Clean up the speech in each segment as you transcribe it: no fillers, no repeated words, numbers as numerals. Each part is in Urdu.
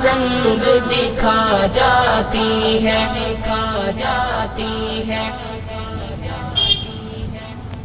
رنگ دکھا جاتی ہے،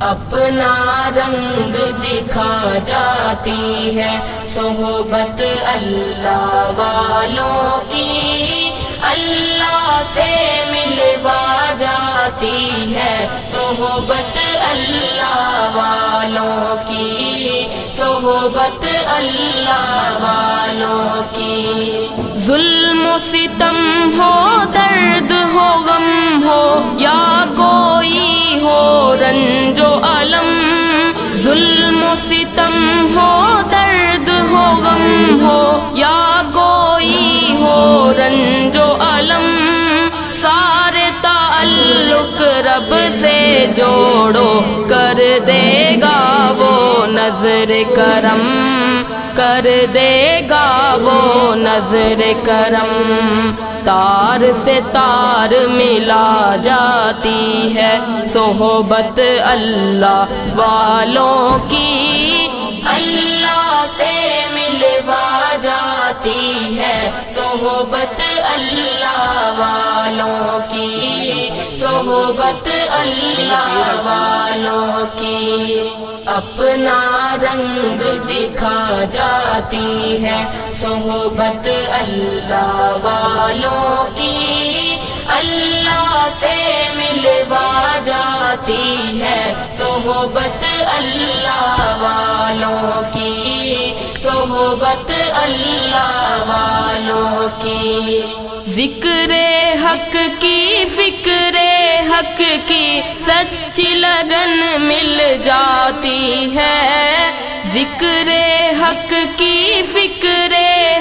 اپنا رنگ دکھا جاتی ہے، صحبت اللہ والوں کی اللہ سے ملوا جاتی ہے، صحبت اللہ والوں کی، صحبت اللہ والوں کی۔ ظلم و ستم ہو، درد ہو، غم ہو، یا کوئی ہو رنج و الم، ظلم و ستم ہو، درد ہو، غم ہو، یا کوئی ہو رنج و الم، سارے تعلق رب سے جوڑو، کر دے گا وہ نظر کرم، کر دے گا وہ نظر کرم۔ تار سے تار ملا جاتی ہے، صحبت اللہ والوں کی اللہ سے ملوا جاتی ہے، صحبت اللہ والوں کی، صحبت اللہ والوں کی۔ اپنا رنگ دکھا جاتی ہے، صحبت اللہ والوں کی اللہ سے ملوا جاتی ہے، صحبت اللہ والوں کی، صحبت اللہ والوں کی۔ ذکر حق کی، فکر حق کی سچی لگن مل جاتی ہے، ذکر حق کی، فکر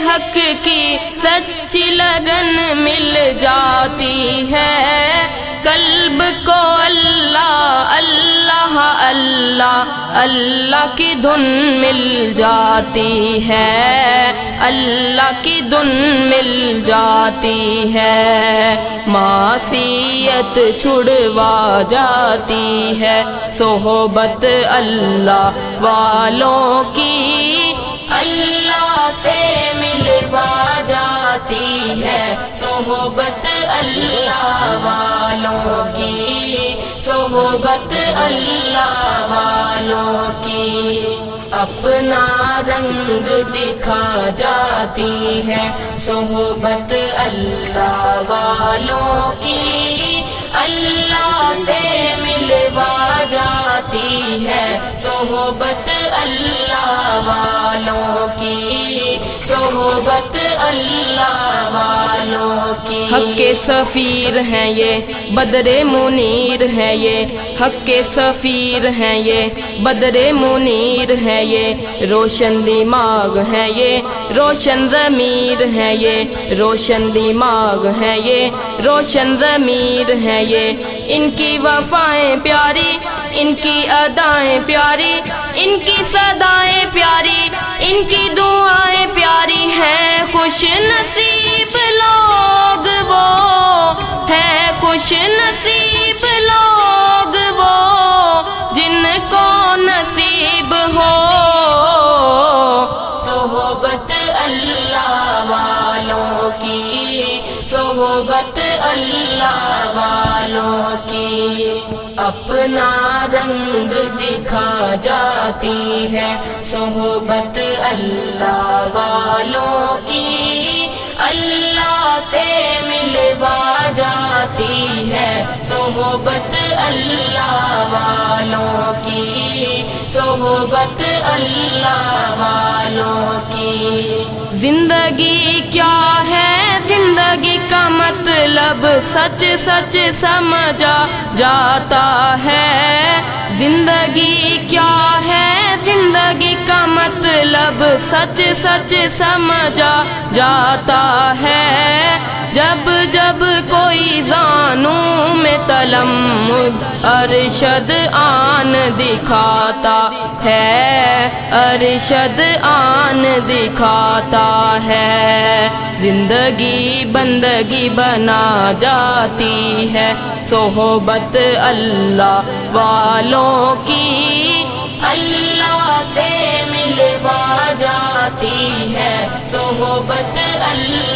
حق کی سچی لگن مل جاتی ہے، قلب کو اللہ اللہ اللہ اللہ کی دھن مل جاتی ہے، اللہ کی دھن مل جاتی ہے، معصیت چھڑوا جاتی ہے، صحبت اللہ والوں کی اللہ سے ملوا جاتی ہے، صحبت اللہ والوں کی، صحبت اللہ والوں کی۔ اپنا رنگ دکھا جاتی ہے، صحبت اللہ والوں کی اللہ سے ملوا جاتی ہے، صحبت اللہ والوں کی، صحبت اللہ والوں کی۔ حق کے سفیر ہیں یہ، بدر منیر ہے یہ، حق کے سفیر ہیں یہ، بدر منیر ہے یہ، روشن دماغ ہے یہ، روشن ضمیر ہے یہ، روشن دماغ ہے یہ، روشن ضمیر ہے یہ، ان کی وفائیں پیاری، ان کی ادائیں پیاری، ان کی صدائیں پیاری، ان کی دعائیں پیاری ہیں، خوش نصیب لوگ وہ ہیں، خوش نصیب لوگ وہ جن کو نصیب ہو صحبت اللہ والوں کی، صحبت اللہ والوں کی۔ اپنا رنگ دکھا جاتی ہے، صحبت اللہ والوں کی اللہ سے ملوا جاتی ہے، صحبت اللہ والوں کی، صحبت اللہ والوں کی۔ زندگی کیا ہے، زندگی کا مطلب سچ سچ سمجھا جاتا ہے، زندگی کیا ہے، زندگی کا مطلب سچ سچ سمجھا جاتا ہے، جب جب کوئی زانوں میں تلمذ ارشد آن دکھاتا ہے، ارشد آن دکھاتا ہے، زندگی بندگی بنا جاتی ہے، صحبت اللہ والوں کی اللہ سے ملوا جاتی ہے، صحبت اللہ